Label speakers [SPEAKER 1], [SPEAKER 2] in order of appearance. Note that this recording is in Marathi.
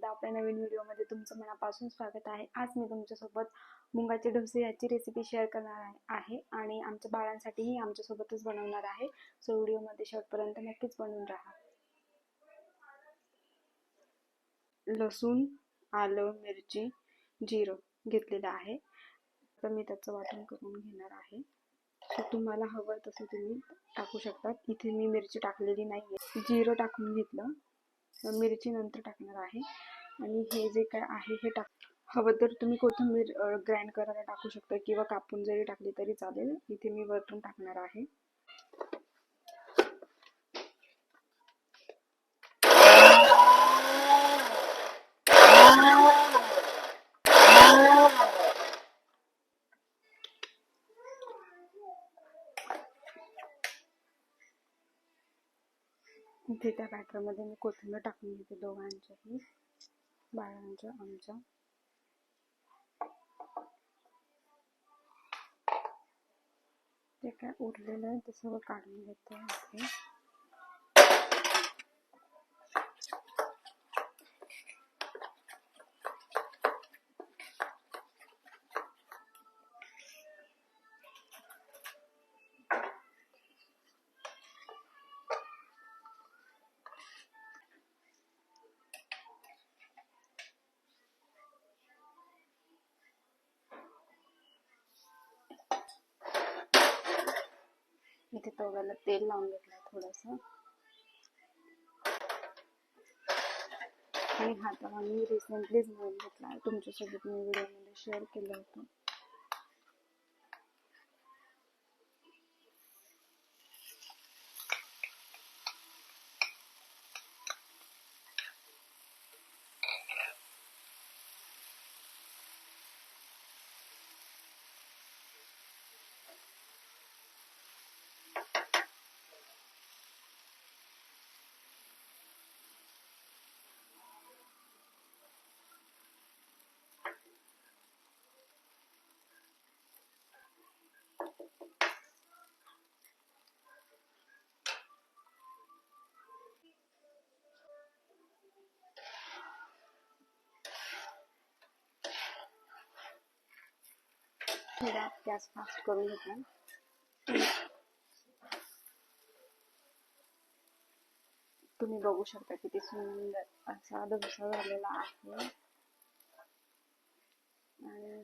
[SPEAKER 1] एकदा आपल्या नवीन व्हिडिओमध्ये तुमचं मनापासून स्वागत आहे। आज मी तुमच्यासोबत मुंगाचे डोसे याची रेसिपी शेअर करणार आहे आणि आमच्या बाळांसाठीही आमच्यासोबतच बनवणार आहे। सो व्हिडिओमध्ये शेवटपर्यंत नक्कीच बनवून राहा। लसूण, आलं, मिरची, जिरं घेतलेलं आहे। तर मी त्याचं वाटण करून घेणार आहे। सो तुम्हाला हवं तसं तुम्ही टाकू शकता। इथे मी मिरची टाकलेली नाहीये, जिरं टाकून घेतलं, मिरची नंतर टाकणार आहे। आणि हे जे काय आहे हे हवं तर तुम्ही कोथिंबीर ग्राइंड करायला टाकू शकता किंवा कापून जरी टाकली तरी चालेल। इथे मी वरतून टाकणार आहे। इथे त्या बॅटरमध्ये मी कोथिंबीर टाकून घेते, दोघांच्याही, बाळांच्या आमच्या। ते काय उरलेलं आहे ते सगळं काढून घेते इथे। इथे तव्याला तेल लावून घेतलं थोडंसं आणि हा तवा मी रिसेंटलीच बनवून घेतला आहे, तुमच्यासोबत मी व्हिडिओमध्ये शेअर केलं होतं। थोडा गॅस फास्ट करून घेतला। तुम्ही बघू शकता किती सुंदर असा डोसा झालेला आहे। आणि